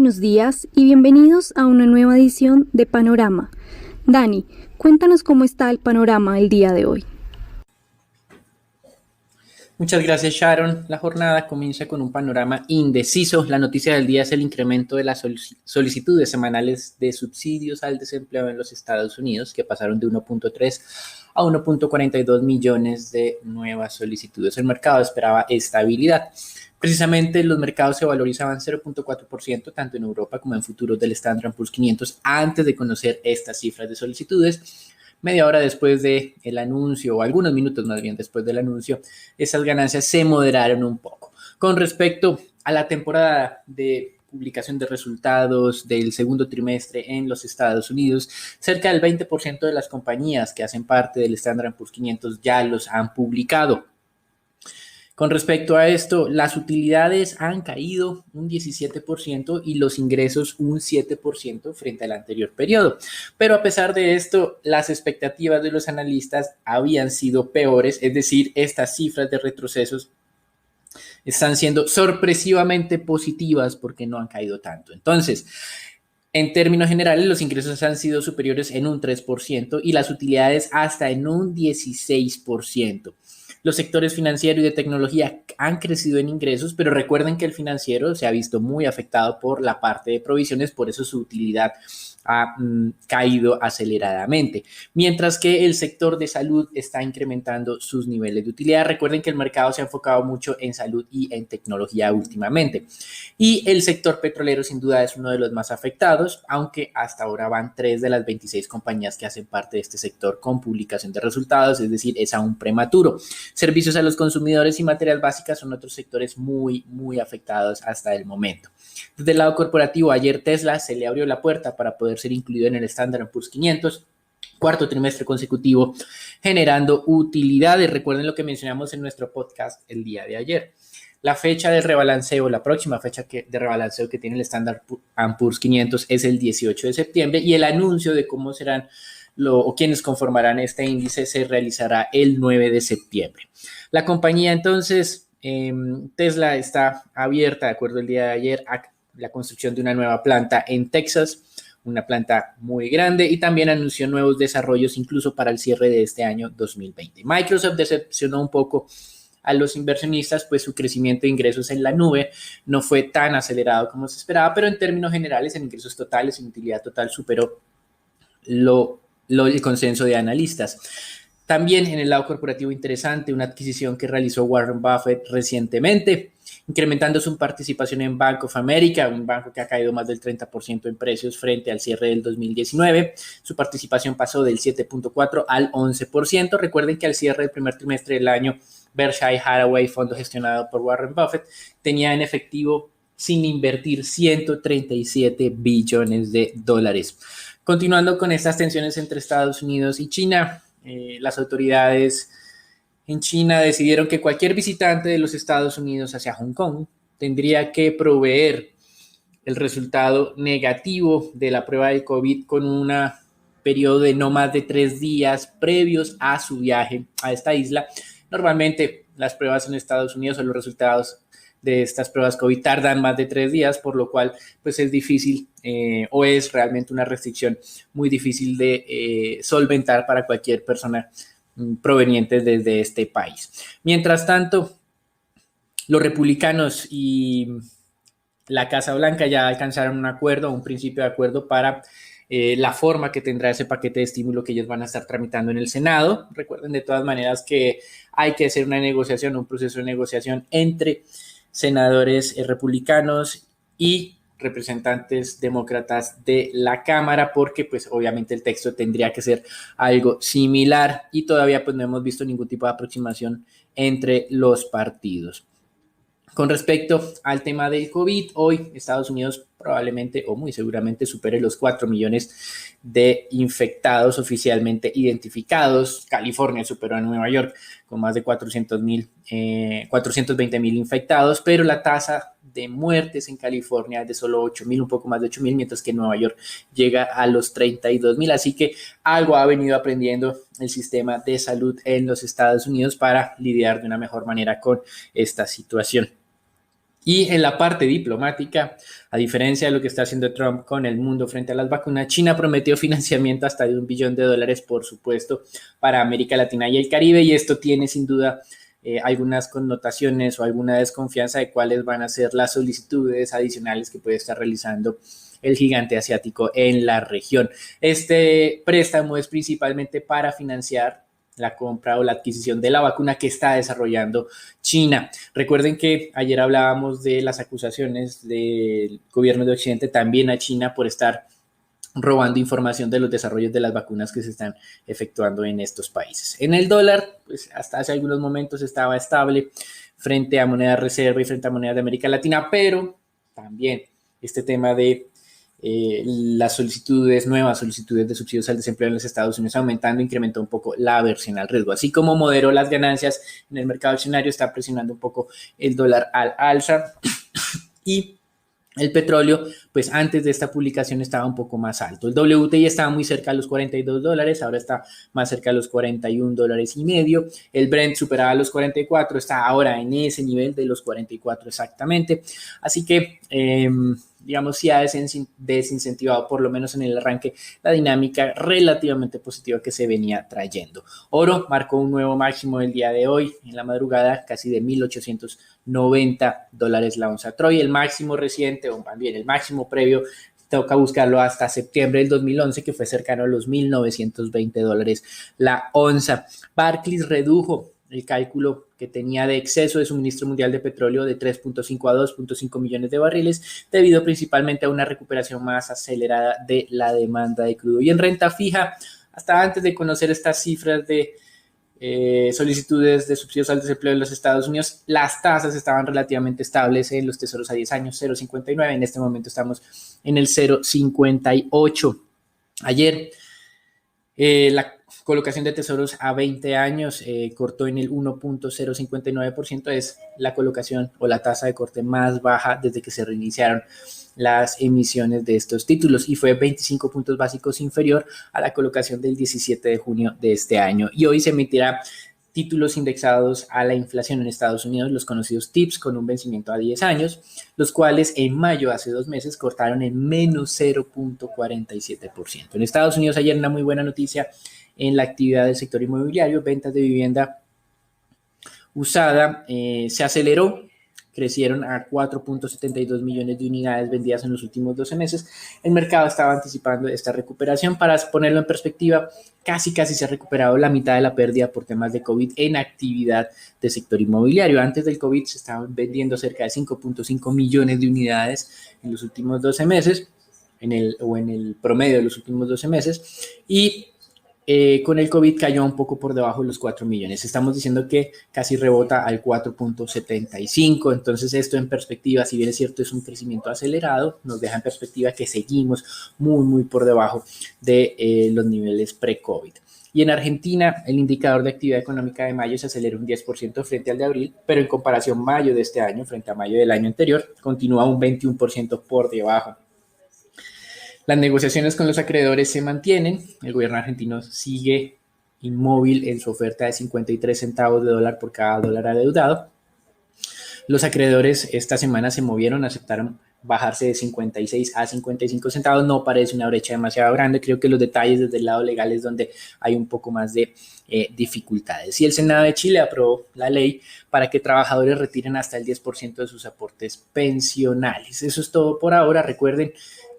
buenos días y bienvenidos a una nueva edición de Panorama. Dani, cuéntanos cómo está el panorama el día de hoy. Muchas gracias, Sharon. La jornada comienza con un panorama indeciso. La noticia del día es el incremento de las solicitudes semanales de subsidios al desempleo en los Estados Unidos, que pasaron de 1.3 a 1.42 millones de nuevas solicitudes. El mercado esperaba estabilidad. Precisamente los mercados se valorizaban 0.4% tanto en Europa como en futuros del Standard & Poor's 500 antes de conocer estas cifras de solicitudes. Media hora después del anuncio, o algunos minutos más bien después del anuncio, esas ganancias se moderaron un poco. Con respecto a la temporada de publicación de resultados del segundo trimestre en los Estados Unidos, cerca del 20% de las compañías que hacen parte del Standard & Poor's 500 ya los han publicado. Con respecto a esto, las utilidades han caído un 17% y los ingresos un 7% frente al anterior periodo. Pero a pesar de esto, las expectativas de los analistas habían sido peores, es decir, estas cifras de retrocesos están siendo sorpresivamente positivas porque no han caído tanto. Entonces, en términos generales, los ingresos han sido superiores en un 3% y las utilidades hasta en un 16%. Los sectores financiero y de tecnología han crecido en ingresos, pero recuerden que el financiero se ha visto muy afectado por la parte de provisiones, por eso su utilidad ha caído aceleradamente, mientras que el sector de salud está incrementando sus niveles de utilidad. Recuerden que el mercado se ha enfocado mucho en salud y en tecnología últimamente. Y el sector petrolero sin duda es uno de los más afectados, aunque hasta ahora van 3 de las 26 compañías que hacen parte de este sector con publicación de resultados, es decir, es aún prematuro. Servicios a los consumidores y materias básicas son otros sectores muy afectados hasta el momento. Desde el lado corporativo, ayer Tesla se le abrió la puerta para poder ser incluido en el Standard & Poor's 500, cuarto trimestre consecutivo, generando utilidades. Recuerden lo que mencionamos en nuestro podcast el día de ayer. La fecha de rebalanceo, la próxima fecha de rebalanceo que tiene el Standard & Poor's 500 es el 18 de septiembre y el anuncio de cómo serán o quienes conformarán este índice se realizará el 9 de septiembre. La compañía entonces, Tesla, está abierta, de acuerdo al día de ayer, a la construcción de una nueva planta en Texas, una planta muy grande, y también anunció nuevos desarrollos incluso para el cierre de este año 2020. Microsoft decepcionó un poco a los inversionistas, pues su crecimiento de ingresos en la nube no fue tan acelerado como se esperaba, pero en términos generales, en ingresos totales, en utilidad total, superó el consenso de analistas. También en el lado corporativo interesante, una adquisición que realizó Warren Buffett recientemente, incrementando su participación en Bank of America, un banco que ha caído más del 30% en precios frente al cierre del 2019. Su participación pasó del 7.4 al 11%. Recuerden que al cierre del primer trimestre del año, Berkshire Hathaway, fondo gestionado por Warren Buffett, tenía en efectivo sin invertir 137 billones de dólares. Continuando con estas tensiones entre Estados Unidos y China, las autoridades en China decidieron que cualquier visitante de los Estados Unidos hacia Hong Kong tendría que proveer el resultado negativo de la prueba de COVID con un periodo de no más de 3 días previos a su viaje a esta isla. Normalmente las pruebas en Estados Unidos o los resultados de estas pruebas COVID tardan más de 3 días, por lo cual pues es difícil o es realmente una restricción muy difícil de solventar para cualquier persona proveniente desde este país. Mientras tanto, los republicanos y la Casa Blanca ya alcanzaron un acuerdo, un principio de acuerdo para la forma que tendrá ese paquete de estímulo que ellos van a estar tramitando en el Senado. Recuerden de todas maneras que hay que hacer una negociación, un proceso de negociación entre senadores republicanos y representantes demócratas de la Cámara, porque pues obviamente el texto tendría que ser algo similar y todavía pues no hemos visto ningún tipo de aproximación entre los partidos. Con respecto al tema del COVID, hoy Estados Unidos probablemente o muy seguramente supere los 4 millones de infectados oficialmente identificados. California superó a Nueva York con más de 420,000 infectados, pero la tasa de muertes en California es de solo 8,000, un poco más de 8,000, mientras que Nueva York llega a los 32,000. Así que algo ha venido aprendiendo el sistema de salud en los Estados Unidos para lidiar de una mejor manera con esta situación. Y en la parte diplomática, a diferencia de lo que está haciendo Trump con el mundo frente a las vacunas, China prometió financiamiento hasta de $1 billón, por supuesto, para América Latina y el Caribe, y esto tiene sin duda algunas connotaciones o alguna desconfianza de cuáles van a ser las solicitudes adicionales que puede estar realizando el gigante asiático en la región. Este préstamo es principalmente para financiar la compra o la adquisición de la vacuna que está desarrollando China. Recuerden que ayer hablábamos de las acusaciones del gobierno de Occidente también a China por estar robando información de los desarrollos de las vacunas que se están efectuando en estos países. En el dólar, pues hasta hace algunos momentos estaba estable frente a moneda reserva y frente a monedas de América Latina, pero también este tema de las solicitudes, nuevas solicitudes de subsidios al desempleo en los Estados Unidos aumentando, incrementó un poco la aversión al riesgo. Así como moderó las ganancias en el mercado accionario, está presionando un poco el dólar al alza y el petróleo, pues antes de esta publicación estaba un poco más alto. El WTI estaba muy cerca de los $42, ahora está más cerca de los $41.50. El Brent superaba los 44, está ahora en ese nivel de los 44 exactamente. Así que, digamos, sí ha desincentivado, por lo menos en el arranque, la dinámica relativamente positiva que se venía trayendo. Oro marcó un nuevo máximo del día de hoy, en la madrugada, casi de $1,890 la onza Troy. El máximo reciente, o también el máximo previo, toca buscarlo hasta septiembre del 2011, que fue cercano a los $1,920 la onza. Barclays redujo el cálculo que tenía de exceso de suministro mundial de petróleo de 3.5 a 2.5 millones de barriles, debido principalmente a una recuperación más acelerada de la demanda de crudo. Y en renta fija, hasta antes de conocer estas cifras de solicitudes de subsidios al desempleo en los Estados Unidos, las tasas estaban relativamente estables en los tesoros a 10 años, 0,59. En este momento estamos en el 0,58. Ayer la colocación de tesoros a 20 años cortó en el 1.059%, es la colocación o la tasa de corte más baja desde que se reiniciaron las emisiones de estos títulos y fue 25 puntos básicos inferior a la colocación del 17 de junio de este año. Y hoy se emitirá títulos indexados a la inflación en Estados Unidos, los conocidos TIPS, con un vencimiento a 10 años, los cuales en mayo, hace 2 meses, cortaron en menos 0.47%. En Estados Unidos ayer una muy buena noticia en la actividad del sector inmobiliario, ventas de vivienda usada se aceleró, crecieron a 4.72 millones de unidades vendidas en los últimos 12 meses. El mercado estaba anticipando esta recuperación. Para ponerlo en perspectiva, casi se ha recuperado la mitad de la pérdida por temas de COVID en actividad del sector inmobiliario. Antes del COVID se estaban vendiendo cerca de 5.5 millones de unidades en los últimos 12 meses, en el promedio de los últimos 12 meses, y con el COVID cayó un poco por debajo de los 4 millones. Estamos diciendo que casi rebota al 4.75. Entonces esto en perspectiva, si bien es cierto, es un crecimiento acelerado, nos deja en perspectiva que seguimos muy por debajo de los niveles pre-COVID. Y en Argentina, el indicador de actividad económica de mayo se aceleró un 10% frente al de abril, pero en comparación mayo de este año frente a mayo del año anterior, continúa un 21% por debajo. Las negociaciones con los acreedores se mantienen. El gobierno argentino sigue inmóvil en su oferta de 53 centavos de dólar por cada dólar adeudado. Los acreedores esta semana se movieron, aceptaron bajarse de 56 a 55 centavos. No parece una brecha demasiado grande. Creo que los detalles desde el lado legal es donde hay un poco más de dificultades. Y el Senado de Chile aprobó la ley para que trabajadores retiren hasta el 10% de sus aportes pensionales. Eso es todo por ahora. Recuerden,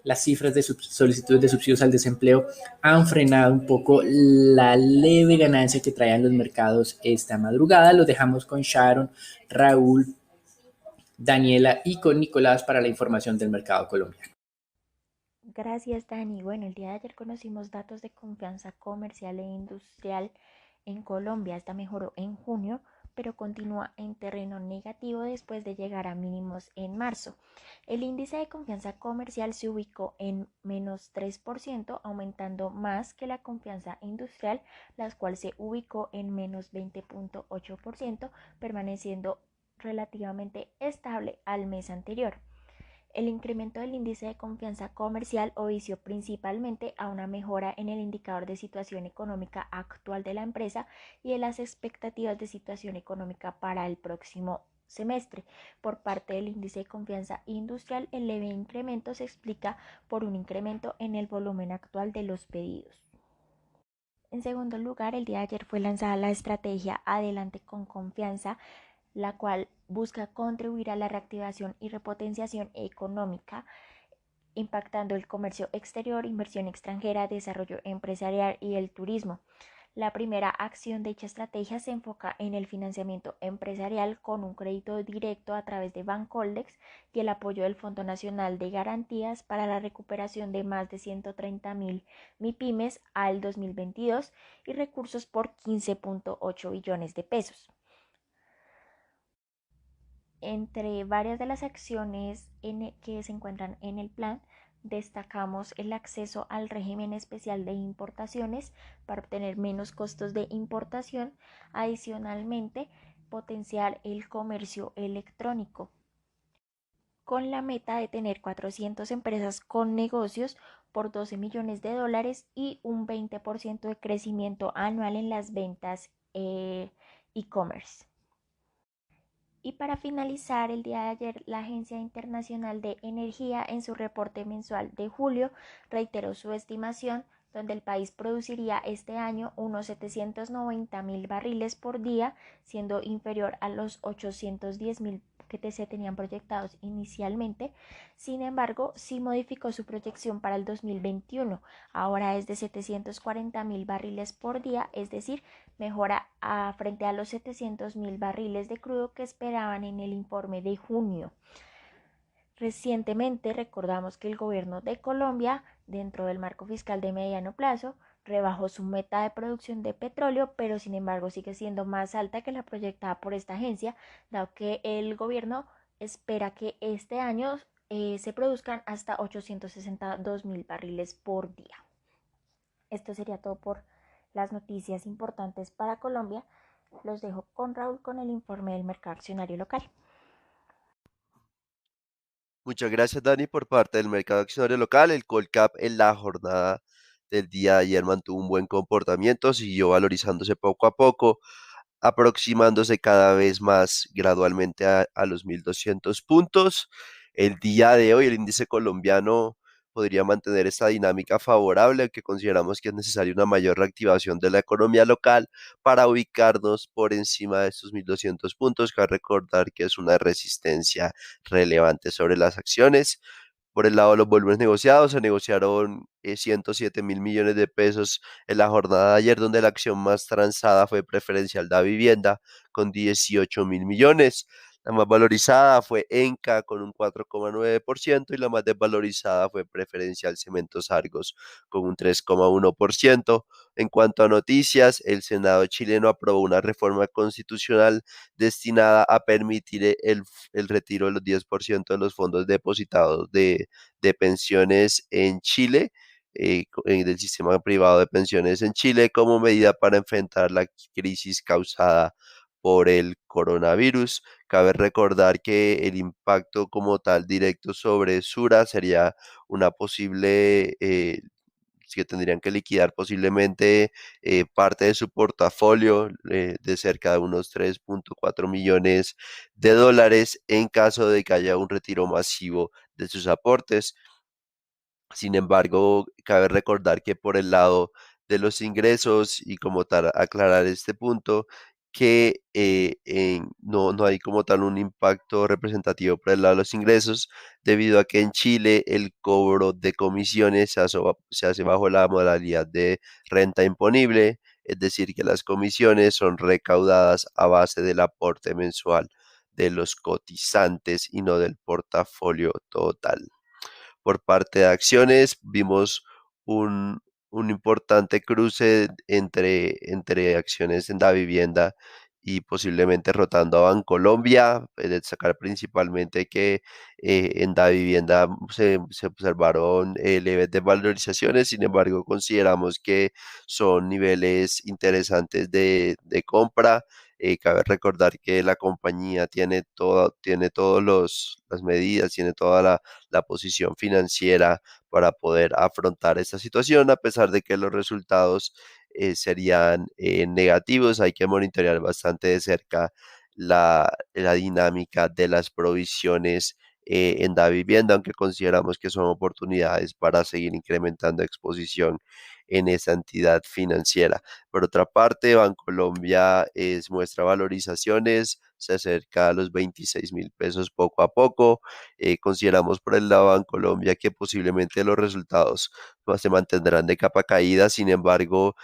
las cifras de solicitudes de subsidios al desempleo han frenado un poco la leve ganancia que traían los mercados esta madrugada. Los dejamos con Sharon, Raúl, Daniela y con Nicolás para la información del mercado colombiano. Gracias, Dani. Bueno, el día de ayer conocimos datos de confianza comercial e industrial en Colombia. Esta mejoró en junio, pero continúa en terreno negativo después de llegar a mínimos en marzo. El índice de confianza comercial se ubicó en menos 3%, aumentando más que la confianza industrial, la cual se ubicó en menos 20.8%, permaneciendo relativamente estable al mes anterior. El incremento del índice de confianza comercial obedeció principalmente a una mejora en el indicador de situación económica actual de la empresa y en las expectativas de situación económica para el próximo semestre. Por parte del índice de confianza industrial, el leve incremento se explica por un incremento en el volumen actual de los pedidos. En segundo lugar, el día de ayer fue lanzada la estrategia Adelante con Confianza, la cual busca contribuir a la reactivación y repotenciación económica, impactando el comercio exterior, inversión extranjera, desarrollo empresarial y el turismo. La primera acción de dicha estrategia se enfoca en el financiamiento empresarial con un crédito directo a través de Bancoldex y el apoyo del Fondo Nacional de Garantías para la recuperación de más de 130.000 MIPYMES al 2022 y recursos por 15.8 billones de pesos. Entre varias de las acciones que se encuentran en el plan, destacamos el acceso al régimen especial de importaciones para obtener menos costos de importación. Adicionalmente, potenciar el comercio electrónico con la meta de tener 400 empresas con negocios por 12 millones de dólares y un 20% de crecimiento anual en las ventas e-commerce. Y para finalizar, el día de ayer, la Agencia Internacional de Energía, en su reporte mensual de julio, reiteró su estimación donde el país produciría este año unos 790.000 barriles por día, siendo inferior a los 810.000 que se tenían proyectados inicialmente. Sin embargo, sí modificó su proyección para el 2021. Ahora es de 740.000 barriles por día, es decir, mejora frente a los 700.000 barriles de crudo que esperaban en el informe de junio. Recientemente recordamos que el gobierno de Colombia, dentro del marco fiscal de mediano plazo, rebajó su meta de producción de petróleo, pero sin embargo sigue siendo más alta que la proyectada por esta agencia, dado que el gobierno espera que este año se produzcan hasta 862.000 barriles por día. Esto sería todo por las noticias importantes para Colombia. Los dejo con Raúl con el informe del mercado accionario local. Muchas gracias, Dani, por parte del mercado accionario local. El Colcap en la jornada del día de ayer mantuvo un buen comportamiento, siguió valorizándose poco a poco, aproximándose cada vez más gradualmente a los 1.200 puntos. El día de hoy el índice colombiano podría mantener esta dinámica favorable, aunque consideramos que es necesaria una mayor reactivación de la economía local para ubicarnos por encima de estos 1.200 puntos. Cabe recordar que es una resistencia relevante sobre las acciones. Por el lado de los volúmenes negociados, se negociaron 107.000 millones de pesos en la jornada de ayer, donde la acción más transada fue Preferencial da Vivienda con 18.000 millones. La más valorizada fue Enca con un 4,9% y la más desvalorizada fue Preferencial Cementos Argos con un 3,1%. En cuanto a noticias, el Senado chileno aprobó una reforma constitucional destinada a permitir el retiro de los 10% de los fondos depositados de pensiones en Chile, del sistema privado de pensiones en Chile, como medida para enfrentar la crisis causada por el coronavirus. Cabe recordar que el impacto como tal directo sobre Sura sería una posible que tendrían que liquidar posiblemente parte de su portafolio de cerca de unos 3,4 millones de dólares en caso de que haya un retiro masivo de sus aportes. Sin embargo, cabe recordar que por el lado de los ingresos y como tal aclarar este punto, que no hay como tal un impacto representativo por el lado de los ingresos, debido a que en Chile el cobro de comisiones se hace bajo la modalidad de renta imponible, es decir, que las comisiones son recaudadas a base del aporte mensual de los cotizantes y no del portafolio total. Por parte de acciones, vimos un, un importante cruce entre acciones en la vivienda y posiblemente rotando a Bancolombia. Destacar principalmente que en la vivienda se observaron leves desvalorizaciones, sin embargo, consideramos que son niveles interesantes de compra. Cabe recordar que la compañía tiene todas las medidas, tiene toda la posición financiera para poder afrontar esta situación, a pesar de que los resultados serían negativos. Hay que monitorear bastante de cerca la dinámica de las provisiones en la vivienda, aunque consideramos que son oportunidades para seguir incrementando exposición en esa entidad financiera. Por otra parte, Bancolombia muestra valorizaciones, se acerca a los 26.000 pesos poco a poco. Consideramos por el lado de Bancolombia que posiblemente los resultados se mantendrán de capa caída. Sin embargo,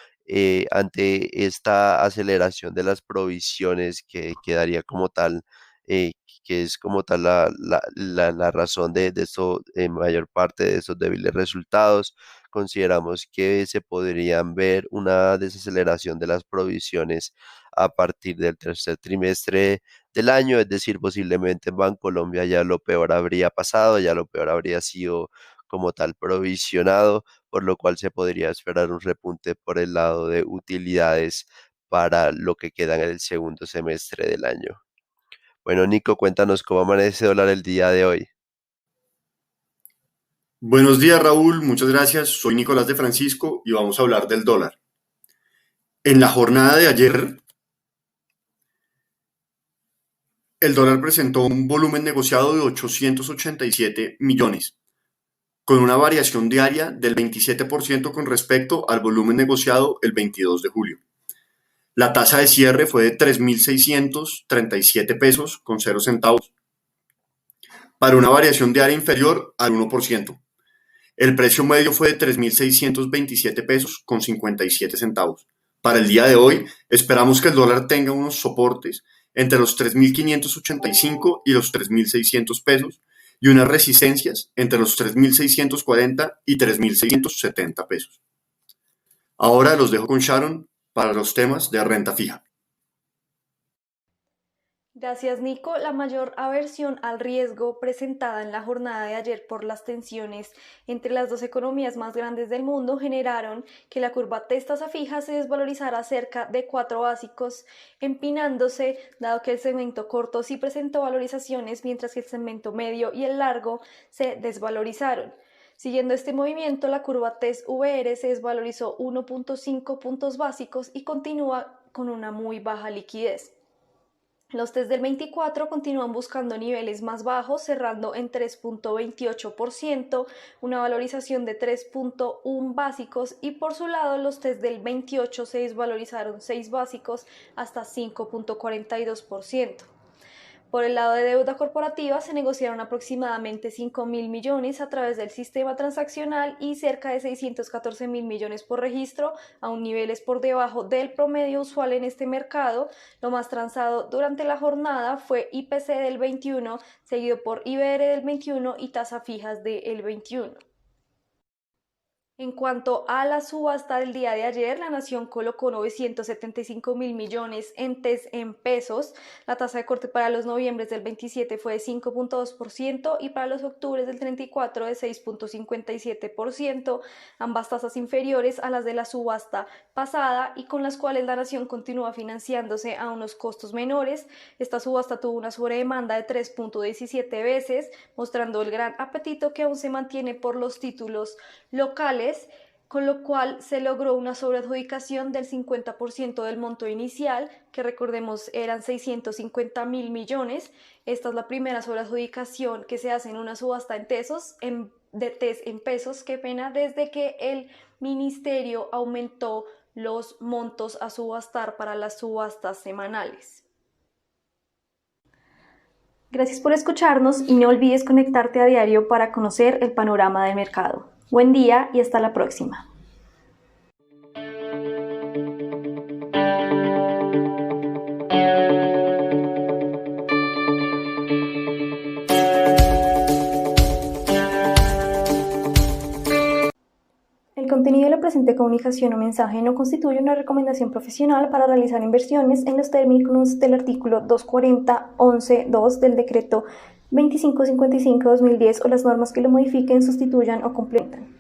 ante esta aceleración de las provisiones que daría como tal, eh, que es como tal la razón de esto, en mayor parte de esos débiles resultados, consideramos que se podrían ver una desaceleración de las provisiones a partir del tercer trimestre del año, es decir, posiblemente en Bancolombia ya lo peor habría pasado, ya lo peor habría sido como tal provisionado, por lo cual se podría esperar un repunte por el lado de utilidades para lo que queda en el segundo semestre del año. Bueno, Nico, cuéntanos cómo amanece dólar el día de hoy. Buenos días, Raúl, muchas gracias. Soy Nicolás de Francisco y vamos a hablar del dólar. En la jornada de ayer, el dólar presentó un volumen negociado de 887 millones, con una variación diaria del 27% con respecto al volumen negociado el 22 de julio. La tasa de cierre fue de 3.637 pesos con 0 centavos, para una variación diaria inferior al 1%. El precio medio fue de 3.627 pesos con 57 centavos. Para el día de hoy, esperamos que el dólar tenga unos soportes entre los 3.585 y los 3.600 pesos y unas resistencias entre los 3.640 y 3.670 pesos. Ahora los dejo con Sharon para los temas de renta fija. Gracias, Nico. La mayor aversión al riesgo presentada en la jornada de ayer por las tensiones entre las dos economías más grandes del mundo generaron que la curva tasa fija se desvalorizara cerca de 4 básicos, empinándose, dado que el segmento corto sí presentó valorizaciones, mientras que el segmento medio y el largo se desvalorizaron. Siguiendo este movimiento, la curva TES-VR se desvalorizó 1.5 puntos básicos y continúa con una muy baja liquidez. Los test del 24 continúan buscando niveles más bajos, cerrando en 3.28%, una valorización de 3.1 básicos, y por su lado los test del 28 se desvalorizaron 6 básicos hasta 5.42%. Por el lado de deuda corporativa se negociaron aproximadamente 5.000 millones a través del sistema transaccional y cerca de 614.000 millones por registro, aún niveles por debajo del promedio usual en este mercado. Lo más transado durante la jornada fue IPC del 21, seguido por IBR del 21 y tasa fijas del 21. En cuanto a la subasta del día de ayer, la Nación colocó 975.000 millones en TES en pesos. La tasa de corte para los noviembres del 27 fue de 5.2% y para los octubres del 34 de 6.57%, ambas tasas inferiores a las de la subasta pasada y con las cuales la Nación continúa financiándose a unos costos menores. Esta subasta tuvo una sobredemanda de 3.17 veces, mostrando el gran apetito que aún se mantiene por los títulos locales, con lo cual se logró una sobreadjudicación del 50% del monto inicial, que recordemos eran 650.000 millones. Esta es la primera sobreadjudicación que se hace en una subasta en pesos, de TES en pesos, qué pena, desde que el ministerio aumentó los montos a subastar para las subastas semanales. Gracias por escucharnos y no olvides conectarte a diario para conocer el panorama del mercado. Buen día y hasta la próxima. El contenido de la presente comunicación o mensaje no constituye una recomendación profesional para realizar inversiones en los términos del artículo 240.11.2 del decreto 2555/2010 o las normas que lo modifiquen, sustituyan o complementan.